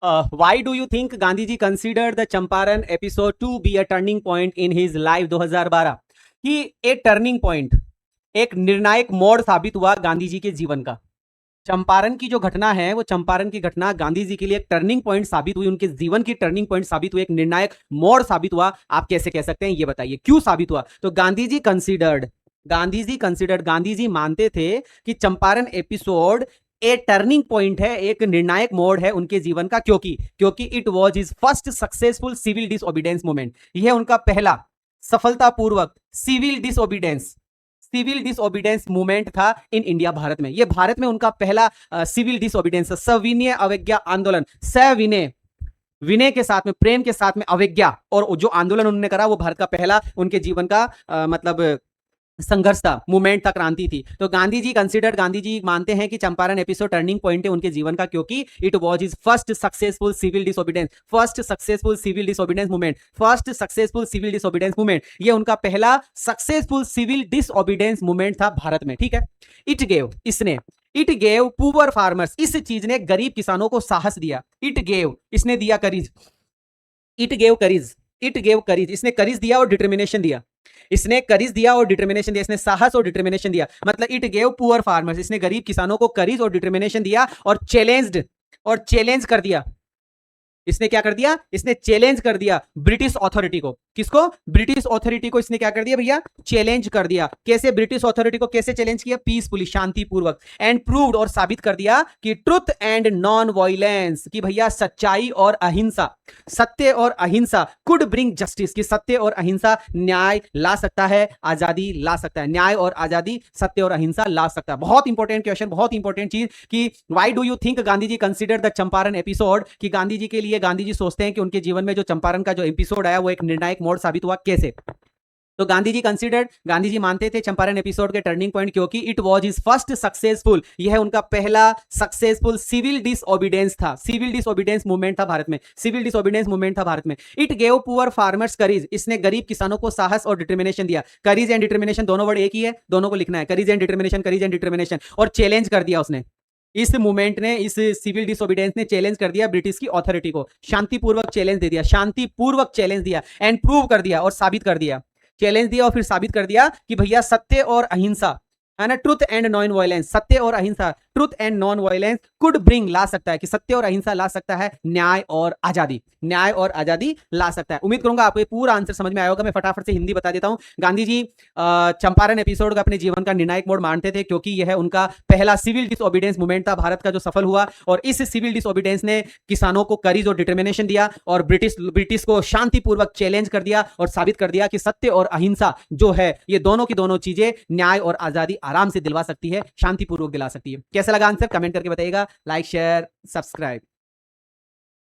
Why do you think Gandhi ji considered the Champaran episode to be a turning point in his life 2012? कि एक turning point, एक निर्णायक मोड़ साबित हुआ गांधी जी के जीवन का। चंपारण की जो घटना है, वो चंपारण की घटना गांधी जी के लिए एक टर्निंग पॉइंट साबित हुई, उनके जीवन की टर्निंग पॉइंट साबित हुई, एक निर्णायक मोड़ साबित हुआ। आप कैसे कह सकते हैं, ये बताइए क्यों साबित हुआ? तो गांधी जी कंसिडर्ड, गांधी जी मानते थे कि चंपारण एपिसोड एक टर्निंग पॉइंट है, एक निर्णायक मोड़ है उनके जीवन का। क्योंकि it was his first successful civil disobedience movement. यह उनका पहला सफलतापूर्वक सिविल डिसओबीडियंस मूवमेंट था इन इंडिया, भारत में। यह भारत में उनका पहला सिविल डिसओबीडियंस, सविनय अवज्ञा आंदोलन, सविनय, विनय के साथ में, प्रेम के साथ में अवज्ञा, और जो आंदोलन उन्होंने करा वो भारत का पहला उनके जीवन का मतलब संघर्ष था, मूवमेंट था, क्रांति थी। तो गांधी जी मानते हैं कि चंपारण एपिसोड टर्निंग पॉइंट है उनके जीवन का, क्योंकि it was his first successful civil disobedience movement. ये उनका पहला सक्सेसफुल सिविल डिसओबीडियंस मूवमेंट था भारत में, ठीक है। इट गेव पुअर फार्मर्स, इस चीज ने गरीब किसानों को साहस दिया। इसने दिया करीज, इसने करीज दिया और डिटर्मिनेशन दिया। इसने साहस और डिटर्मिनेशन दिया। मतलब इट गेव पुअर फार्मर्स, इसने गरीब किसानों को करीज और डिटर्मिनेशन दिया, और चैलेंज कर दिया। इसने क्या कर दिया? इसने चैलेंज कर दिया ब्रिटिश अथॉरिटी को। किसको? ब्रिटिश अथॉरिटी को इसने क्या कर दिया भैया? चैलेंज कर दिया। कैसे? ब्रिटिश अथॉरिटी को कैसे चैलेंज किया? पीसफुली, शांतिपूर्वक। एंड प्रूव्ड, और साबित कर दिया कि ट्रुथ एंड नॉन वायलेंस, कि भैया सच्चाई और अहिंसा, सत्य और अहिंसा कुड ब्रिंग जस्टिस, कि सत्य और अहिंसा न्याय ला सकता है, आजादी ला सकता है। न्याय और आजादी, सत्य और अहिंसा ला सकता है। बहुत इंपॉर्टेंट क्वेश्चन, बहुत इंपॉर्टेंट चीज कि why do you think Gandhi ji consider the Champaran episode, कि गांधी जी के लिए, गांधी जी सोचते हैं कि उनके जीवन में जो चंपारण का जो एपिसोड आया वो एक निर्णायक मोड़ साबित हुआ। कैसे? तो गांधी जी मानते थे चंपारण एपिसोड के टर्निंग पॉइंट, क्योंकि it was his first successful, यह उनका पहला सक्सेसफुल सिविल डिसओबीडियंस मूवमेंट था भारत में। It gave poor farmers curries, इसने गरीब किसानों को साहस और डिटर्मिनेशन दिया। करीज एंड डिटर्मिनेशन दोनों वर्ड एक ही है, दोनों को लिखना है, करीज एंड डिटर्मिनेशन। और चैलेंज कर दिया उसने, इस मूवमेंट ने, इस सिविल डिसओबीडियंस ने चैलेंज कर दिया ब्रिटिश की अथॉरिटी को, शांतिपूर्वक चैलेंज दिया, एंड प्रूव कर दिया और साबित कर दिया। चैलेंज दिया और फिर साबित कर दिया कि भैया सत्य और अहिंसा है ना, ट्रुथ एंड नॉन वायलेंस, सत्य और अहिंसा, truth and non violence could bring, ला सकता है, कि सत्य और अहिंसा ला सकता है न्याय और आजादी ला सकता है। उम्मीद करूंगा आपको ये पूरा आंसर समझ में आया होगा। मैं फटाफट से हिंदी बता देता हूं। गांधी जी चंपारण एपिसोड का अपने जीवन का निर्णायक मोड़ मानते थे, क्योंकि यह उनका पहला सिविल डिसओबीडियंस मूवमेंट था भारत का, जो सफल हुआ। और इस सिविल डिसओबीडियंस ने किसानों को करीज और डिटर्मिनेशन दिया, और ब्रिटिश को शांतिपूर्वक चैलेंज कर दिया और साबित कर दिया कि सत्य और अहिंसा जो है, ये दोनों की दोनों चीजें न्याय और आजादी आराम से दिलवा सकती है, शांतिपूर्वक दिला सकती है। कैसा लगा आंसर? कमेंट करके बताइएगा। Like, share, subscribe.